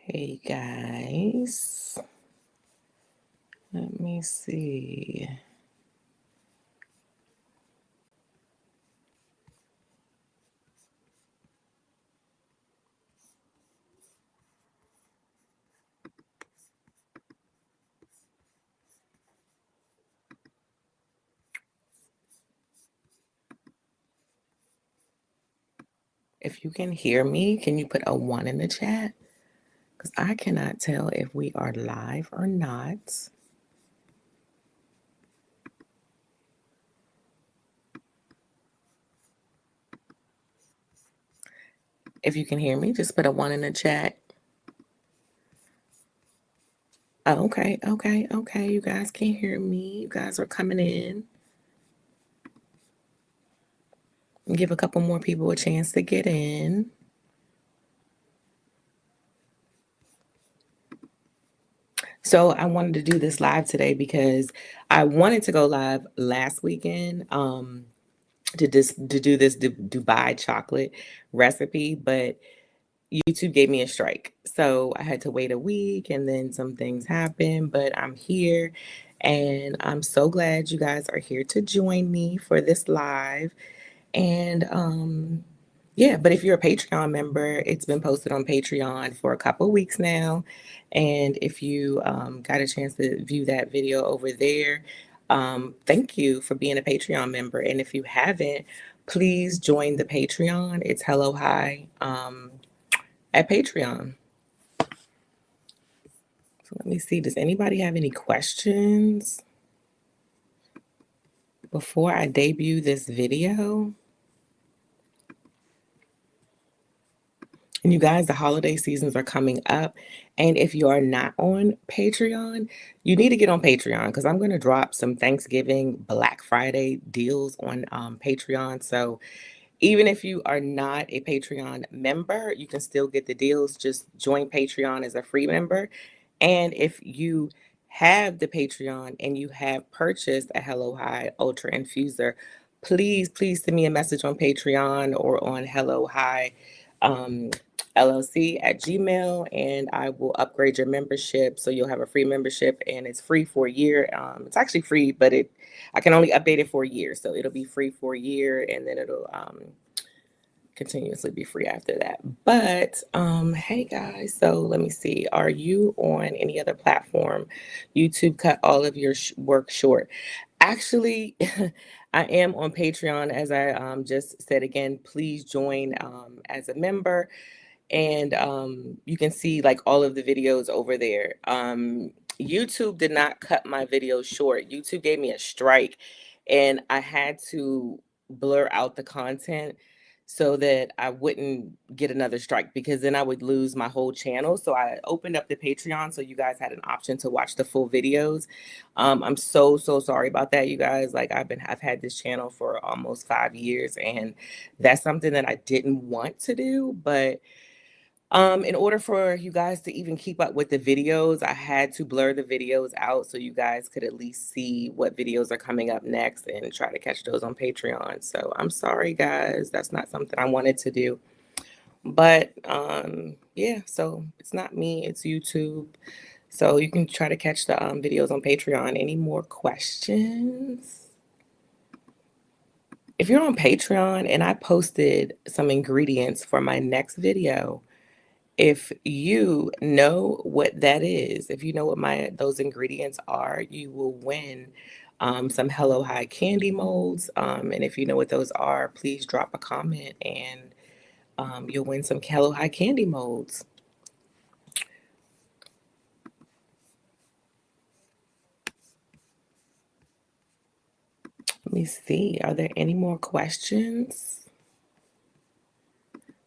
Hey guys, let me see. If you can hear me, can you put a 1 in the chat? Because I cannot tell if we are live or not. If you can hear me, just put a 1 in the chat. Oh, okay. You guys can hear me. You guys are coming in. Give a couple more people a chance to get in. So I wanted to do this live today because I wanted to go live last weekend. To do this Dubai chocolate recipe, but YouTube gave me a strike. So I had to wait a week and then some things happened, but I'm here and I'm so glad you guys are here to join me for this live. And yeah, but if you're a Patreon member, it's been posted on Patreon for a couple weeks now. And if you got a chance to view that video over there, thank you for being a Patreon member. And if you haven't, please join the Patreon. It's Hello High at Patreon. So let me see. Does anybody have any questions before I debut this video? And you guys, the holiday seasons are coming up. And if you are not on Patreon, you need to get on Patreon because I'm going to drop some Thanksgiving Black Friday deals on Patreon. So even if you are not a Patreon member, you can still get the deals. Just join Patreon as a free member. And if you have the Patreon and you have purchased a Hello High Ultra Infuser, please send me a message on Patreon or on Hello High um, LLC at Gmail, and I will upgrade your membership so you'll have a free membership, and it's free for a year. It's actually free, but I can only update it for a year, so it'll be free for a year, and then it'll continuously be free after that. But hey guys, so let me see. Are you on any other platform? YouTube cut all of your work short. Actually, I am on Patreon, as I just said again. Please join as a member, and you can see like all of the videos over there. YouTube did not cut my videos short. YouTube gave me a strike, and I had to blur out the content so that I wouldn't get another strike, because then I would lose my whole channel. So I opened up the Patreon so you guys had an option to watch the full videos. I'm so sorry about that, you guys. Like I've had this channel for almost 5 years, and that's something that I didn't want to do, but in order for you guys to even keep up with the videos, I had to blur the videos out so you guys could at least see what videos are coming up next and try to catch those on Patreon. So I'm sorry, guys. That's not something I wanted to do. But yeah, so it's not me, it's YouTube. So you can try to catch the videos on Patreon. Any more questions? If you're on Patreon, and I posted some ingredients for my next video, if you know what that is, if you know what those ingredients are, you will win some Hello High candy molds. And if you know what those are, please drop a comment, and you'll win some Hello High candy molds. Let me see. Are there any more questions?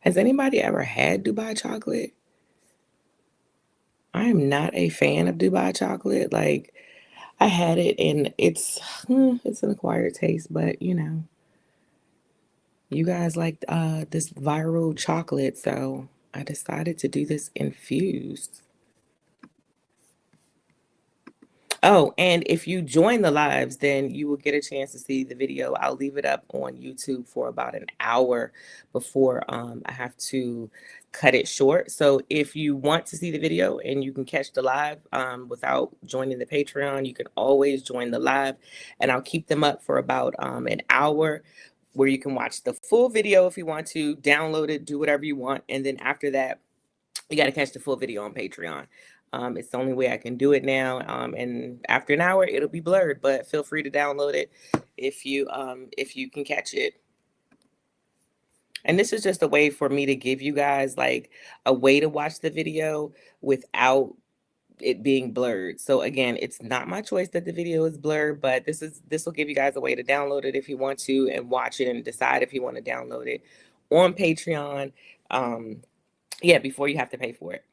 Has anybody ever had Dubai chocolate? I am not a fan of Dubai chocolate. Like, I had it and it's an acquired taste, but you guys like this viral chocolate, so I decided to do this infused. Oh, and if you join the lives, then you will get a chance to see the video. I'll leave it up on YouTube for about an hour before I have to cut it short. So if you want to see the video and you can catch the live without joining the Patreon, you can always join the live, and I'll keep them up for about an hour where you can watch the full video if you want to, download it, do whatever you want, and then after that, you got to catch the full video on Patreon. It's the only way I can do it now. And after an hour, it'll be blurred, but feel free to download it if you can catch it. And this is just a way for me to give you guys like a way to watch the video without it being blurred. So again, it's not my choice that the video is blurred, but this will give you guys a way to download it if you want to and watch it and decide if you want to download it on Patreon. Yeah, before you have to pay for it.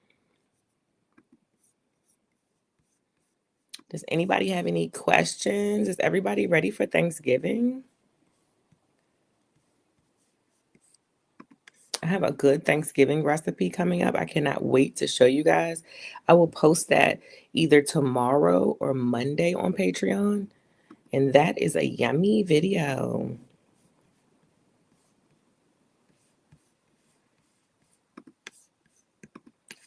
Does anybody have any questions? Is everybody ready for Thanksgiving? I have a good Thanksgiving recipe coming up. I cannot wait to show you guys. I will post that either tomorrow or Monday on Patreon. And that is a yummy video.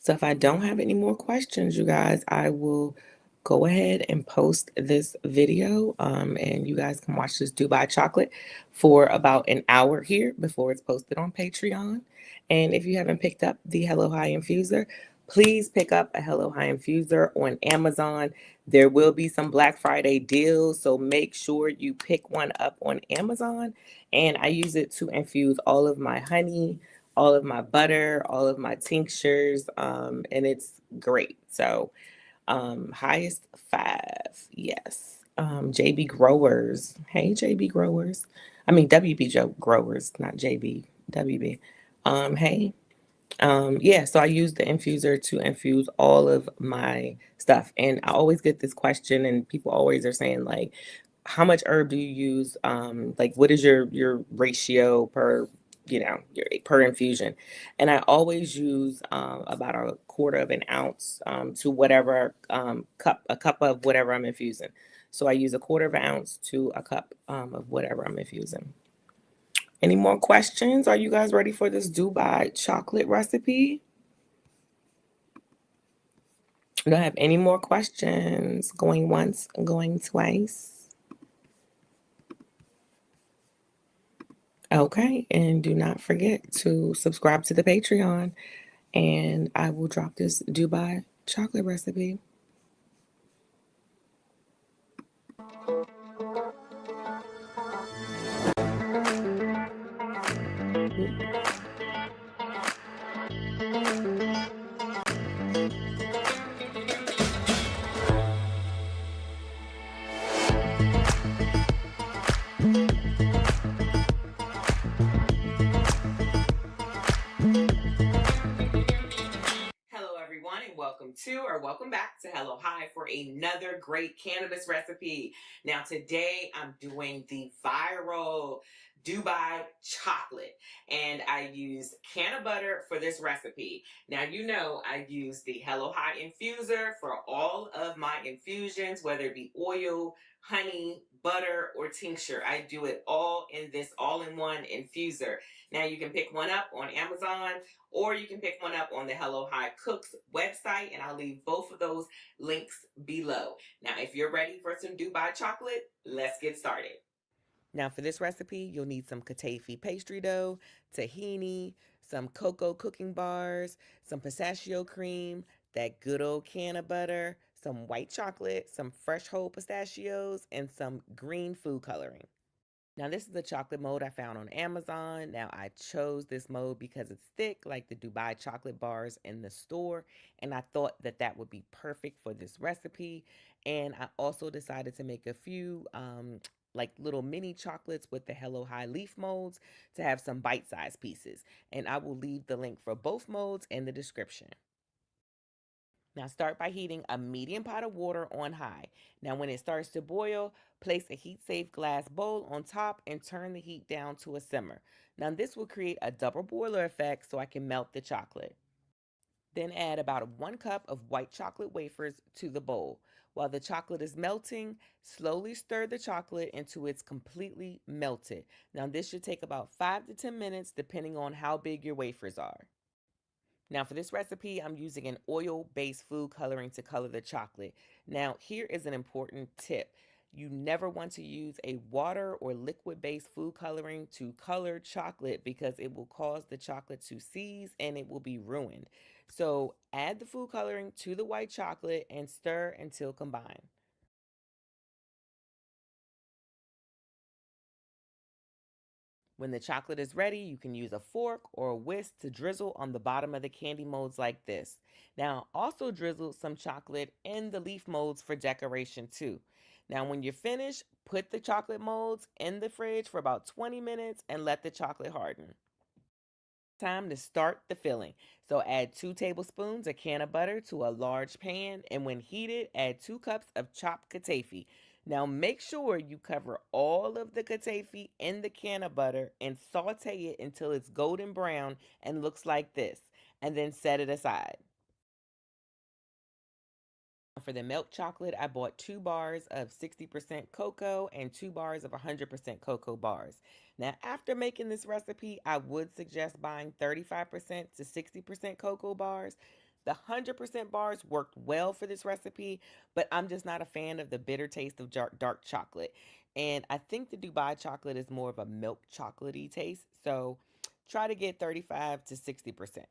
So if I don't have any more questions, you guys, I will go ahead and post this video and you guys can watch this Dubai chocolate for about an hour here before it's posted on Patreon. And if you haven't picked up the Hello High Infuser, please pick up a Hello High Infuser on Amazon. There will be some Black Friday deals, so make sure you pick one up on Amazon. And I use it to infuse all of my honey, all of my butter, all of my tinctures, and it's great. So highest five, yes. JB Growers. Hey, JB Growers. I mean, WB Growers, not JB, WB. Hey. Yeah, so I use the infuser to infuse all of my stuff. And I always get this question, and people always are saying, like, how much herb do you use? Like, what is your ratio per, per infusion? And I always use about a quarter of an ounce to whatever a cup of whatever I'm infusing. So I use a quarter of an ounce to a cup of whatever I'm infusing. Any more questions? Are you guys ready for this Dubai chocolate recipe? I don't have any more questions. Going once, going twice. Okay, and do not forget to subscribe to the Patreon, and I will drop this Dubai chocolate recipe. Hello, everyone, and welcome back to Hello High for another great cannabis recipe. Now, today I'm doing the viral Dubai chocolate, and I use canna butter for this recipe. Now, you know I use the Hello High infuser for all of my infusions, whether it be oil, honey, butter, or tincture. I do it all in this all-in-one infuser. Now, you can pick one up on Amazon, or you can pick one up on the Hello High Cooks website, and I'll leave both of those links below. Now, if you're ready for some Dubai chocolate, let's get started. Now, for this recipe, you'll need some kataifi pastry dough, tahini, some cocoa cooking bars, some pistachio cream, that good old can of butter, some white chocolate, some fresh whole pistachios, and some green food coloring. Now, this is the chocolate mold I found on Amazon. Now, I chose this mold because it's thick, like the Dubai chocolate bars in the store, and I thought that that would be perfect for this recipe. And I also decided to make a few like little mini chocolates with the Hello High leaf molds to have some bite-sized pieces. And I will leave the link for both molds in the description. Now start by heating a medium pot of water on high. Now when it starts to boil, place a heat-safe glass bowl on top and turn the heat down to a simmer. Now this will create a double boiler effect so I can melt the chocolate. Then add about 1 cup of white chocolate wafers to the bowl. While the chocolate is melting, slowly stir the chocolate until it's completely melted. Now, this should take about 5 to 10 minutes depending on how big your wafers are. Now for this recipe, I'm using an oil-based food coloring to color the chocolate. Now here is an important tip. You never want to use a water or liquid-based food coloring to color chocolate because it will cause the chocolate to seize and it will be ruined. So add the food coloring to the white chocolate and stir until combined. When the chocolate is ready, you can use a fork or a whisk to drizzle on the bottom of the candy molds like this. Now, also drizzle some chocolate in the leaf molds for decoration too. Now, when you're finished, put the chocolate molds in the fridge for about 20 minutes and let the chocolate harden. Time to start the filling. So add 2 tablespoons of canna butter to a large pan, and when heated, add 2 cups of chopped kataifi. Now make sure you cover all of the kataifi in the canna butter and saute it until it's golden brown and looks like this, and then set it aside. For the milk chocolate, I bought 2 bars of 60% cocoa and 2 bars of 100% cocoa bars. Now, after making this recipe, I would suggest buying 35% to 60% cocoa bars. The 100% bars worked well for this recipe, but I'm just not a fan of the bitter taste of dark chocolate. And I think the Dubai chocolate is more of a milk chocolatey taste, so try to get 35 to 60%.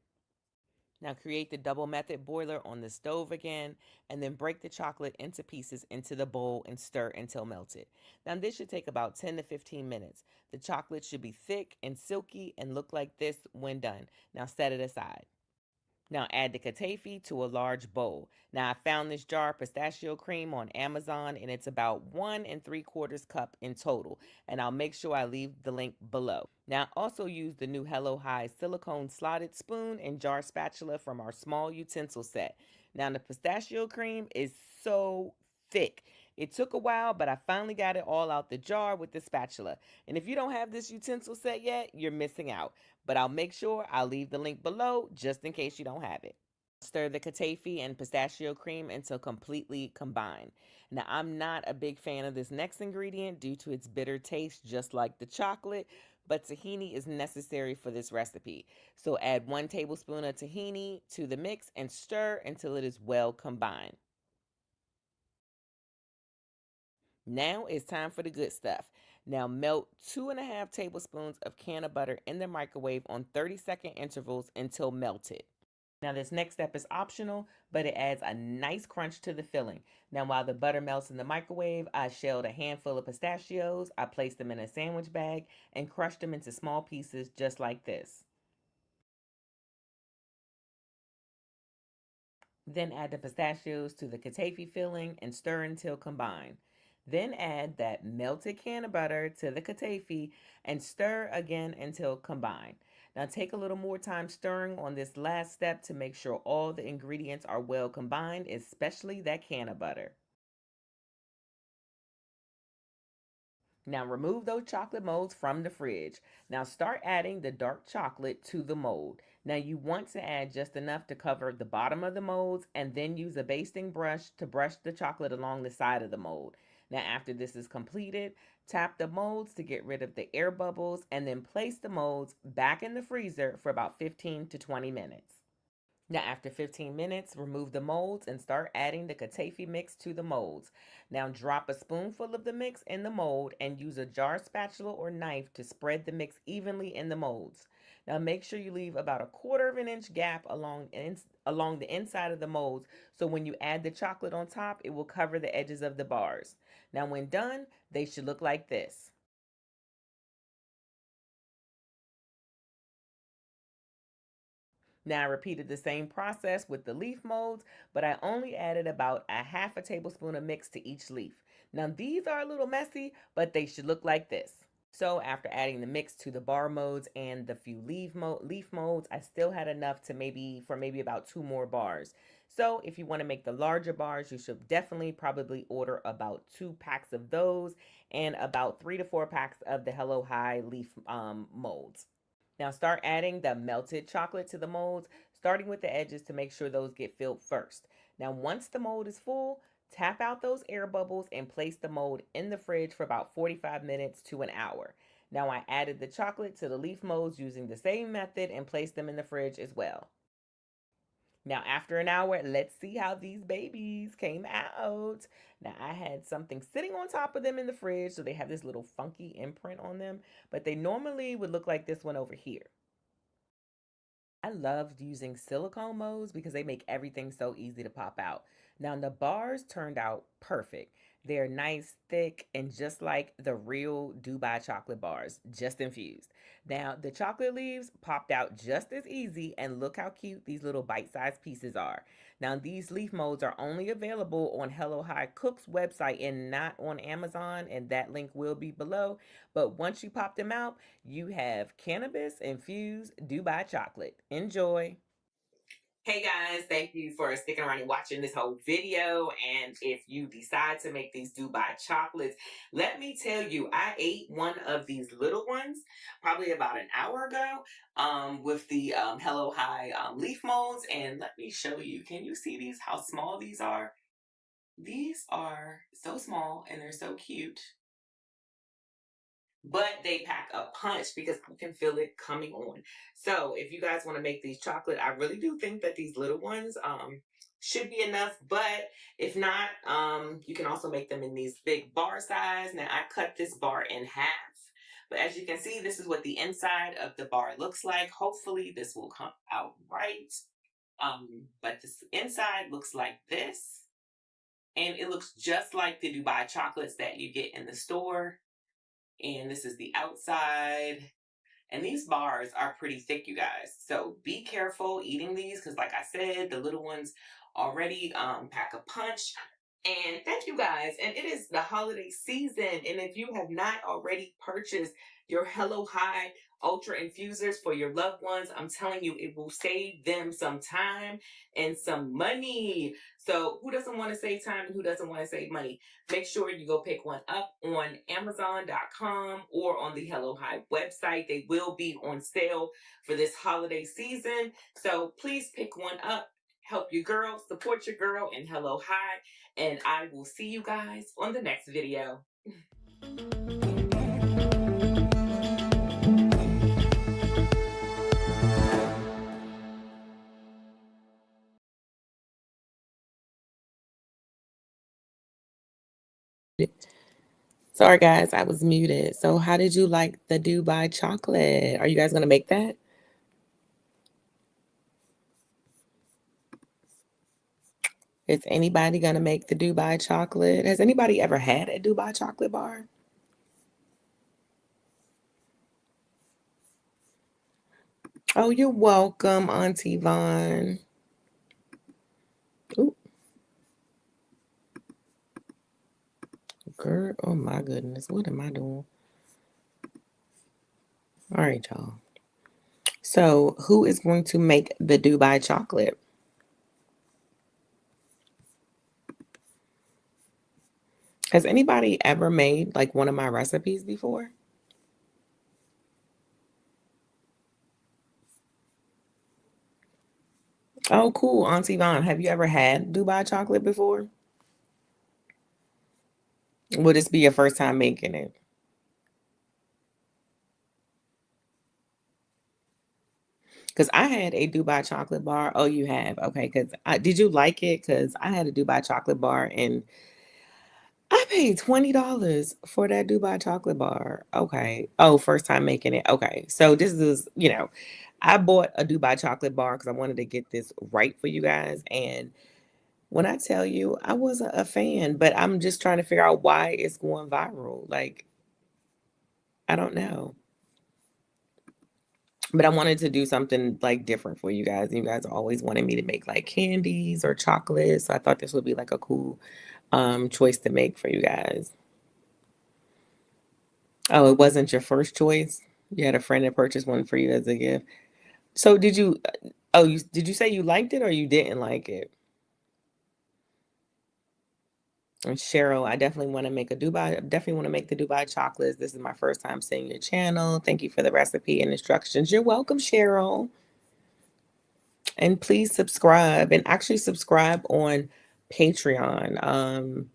Now create the double method boiler on the stove again, and then break the chocolate into pieces into the bowl and stir until melted. Now this should take about 10 to 15 minutes. The chocolate should be thick and silky and look like this when done. Now set it aside. Now add the kataifi to a large bowl. Now I found this jar of pistachio cream on Amazon and it's about 1 3/4 cup in total. And I'll make sure I leave the link below. Now also use the new HelloHigh silicone slotted spoon and jar spatula from our small utensil set. Now the pistachio cream is so thick. It took a while, but I finally got it all out the jar with the spatula. And if you don't have this utensil set yet, you're missing out. But I'll make sure I'll leave the link below just in case you don't have it. Stir the kataifi and pistachio cream until completely combined. Now, I'm not a big fan of this next ingredient due to its bitter taste, just like the chocolate, but tahini is necessary for this recipe. So add 1 tablespoon of tahini to the mix and stir until it is well combined. Now it's time for the good stuff. Now melt 2 1/2 tablespoons of canna butter in the microwave on 30-second intervals until melted. Now this next step is optional, but it adds a nice crunch to the filling. Now while the butter melts in the microwave, I shelled a handful of pistachios, I placed them in a sandwich bag, and crushed them into small pieces just like this. Then add the pistachios to the kataifi filling and stir until combined. Then add that melted can of butter to the kataifi and stir again until combined. Now take a little more time stirring on this last step to make sure all the ingredients are well combined, especially that can of butter. Now remove those chocolate molds from the fridge. Now start adding the dark chocolate to the mold. Now you want to add just enough to cover the bottom of the molds and then use a basting brush to brush the chocolate along the side of the mold. Now after this is completed, tap the molds to get rid of the air bubbles and then place the molds back in the freezer for about 15 to 20 minutes. Now, after 15 minutes, remove the molds and start adding the kataifi mix to the molds. Now, drop a spoonful of the mix in the mold and use a jar spatula or knife to spread the mix evenly in the molds. Now, make sure you leave about 1/4 inch gap along the inside of the molds so when you add the chocolate on top, it will cover the edges of the bars. Now, when done, they should look like this. Now I repeated the same process with the leaf molds, but I only added about 1/2 tablespoon of mix to each leaf. Now these are a little messy, but they should look like this. So after adding the mix to the bar molds and the few leaf molds, I still had enough to maybe about 2 more bars. So if you want to make the larger bars, you should definitely probably order about 2 packs of those and about 3 to 4 packs of the Hello High leaf molds. Now start adding the melted chocolate to the molds, starting with the edges to make sure those get filled first. Now once the mold is full, tap out those air bubbles and place the mold in the fridge for about 45 minutes to an hour. Now I added the chocolate to the leaf molds using the same method and placed them in the fridge as well. Now, after an hour, let's see how these babies came out. Now, I had something sitting on top of them in the fridge, so they have this little funky imprint on them, but they normally would look like this one over here. I loved using silicone molds because they make everything so easy to pop out. Now, the bars turned out perfect. They're nice, thick, and just like the real Dubai chocolate bars, just infused. Now, the chocolate leaves popped out just as easy, and look how cute these little bite-sized pieces are. Now, these leaf molds are only available on Hello High Cook's website and not on Amazon, and that link will be below. But once you pop them out, you have cannabis infused Dubai chocolate. Enjoy. Hey guys, thank you for sticking around and watching this whole video. And if you decide to make these Dubai chocolates, let me tell you, I ate one of these little ones probably about an hour ago with the Hello High leaf molds. And let me show you. Can you see these? How small these are? These are so small and they're so cute, but they pack a punch because you can feel it coming on. So if you guys want to make these chocolate, I really do think that these little ones should be enough, but if not, you can also make them in these big bar size. Now I cut this bar in half, but as you can see, this is what the inside of the bar looks like. Hopefully this will come out right. But this inside looks like this, and it looks just like the Dubai chocolates that you get in the store. And this is the outside. And these bars are pretty thick, you guys. So be careful eating these because, like I said, the little ones already pack a punch. And thank you guys. And it is the holiday season. And if you have not already purchased your Hello High Ultra Infusers for your loved ones, I'm telling you, it will save them some time and some money. So who doesn't want to save time and who doesn't want to save money? Make sure you go pick one up on Amazon.com or on the Hello High website. They will be on sale for this holiday season. So please pick one up. Help your girl, support your girl, and Hello High. And I will see you guys on the next video. Sorry, guys, I was muted. So, how did you like the Dubai chocolate? Are you guys going to make that? Is anybody going to make the Dubai chocolate? Has anybody ever had a Dubai chocolate bar? Oh, you're welcome, Auntie Vaughn. Ooh, girl, oh my goodness, what am I doing? All right, y'all. So, who is going to make the Dubai chocolate? Has anybody ever made like one of my recipes before? Oh, cool, Auntie Vaughn. Have you ever had Dubai chocolate before? Will this be your first time making it? Because I had a Dubai chocolate bar. Oh, you have? Okay. Because did you like it? Because I had a Dubai chocolate bar and I paid $20 for that Dubai chocolate bar. Okay. Oh, first time making it. Okay. So this is, I bought a Dubai chocolate bar because I wanted to get this right for you guys. And when I tell you, I wasn't a fan, but I'm just trying to figure out why it's going viral. Like, I don't know. But I wanted to do something like different for you guys. You guys always wanted me to make like candies or chocolates. So I thought this would be like a cool choice to make for you guys. Oh, it wasn't your first choice? You had a friend that purchased one for you as a gift. So did you did you say you liked it or you didn't like it? And Cheryl, I definitely want to make the Dubai chocolates. This is my first time seeing your channel. Thank you for the recipe and instructions. You're welcome, Cheryl. And please subscribe, and actually subscribe on Patreon.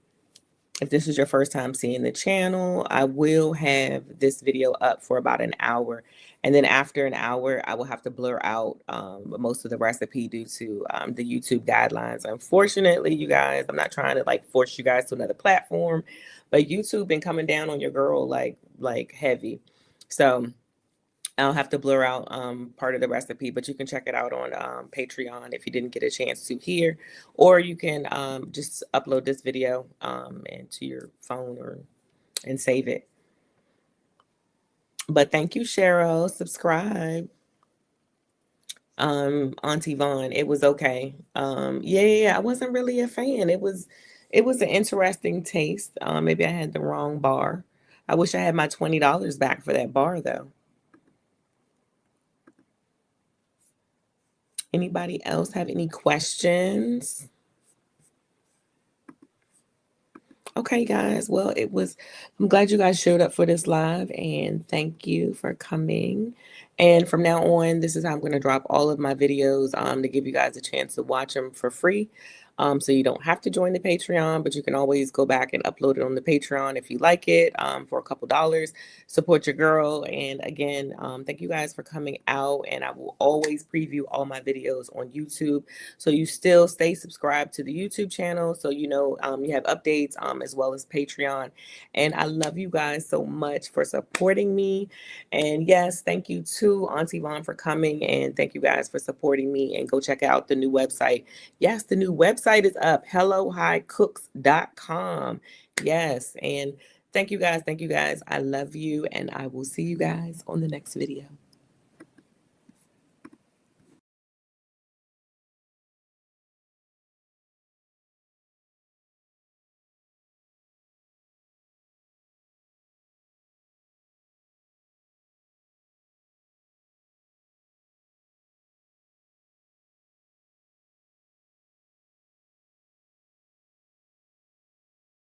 If this is your first time seeing the channel, I will have this video up for about an hour. And then after an hour, I will have to blur out most of the recipe due to the YouTube guidelines. Unfortunately, you guys, I'm not trying to like force you guys to another platform, but YouTube been coming down on your girl like heavy. So I'll have to blur out part of the recipe, but you can check it out on Patreon if you didn't get a chance to here, or you can just upload this video into your phone and save it. But thank you, Cheryl. Subscribe. Auntie Vaughn, it was okay. Yeah, I wasn't really a fan. It was an interesting taste. Maybe I had the wrong bar. I wish I had my $20 back for that bar though. Anybody else have any questions? Okay, guys. Well, I'm glad you guys showed up for this live, and thank you for coming. And from now on, this is how I'm going to drop all of my videos to give you guys a chance to watch them for free. So you don't have to join the Patreon, but you can always go back and upload it on the Patreon if you like it for a couple dollars. Support your girl. And again, thank you guys for coming out. And I will always preview all my videos on YouTube. So you still stay subscribed to the YouTube channel, so you know you have updates as well as Patreon. And I love you guys so much for supporting me. And yes, thank you to Auntie Vaughn for coming, and thank you guys for supporting me. And go check out the new website. Yes, the new website is up, HelloHighCooks.com. Yes, and thank you guys. I love you, and I will see you guys on the next video.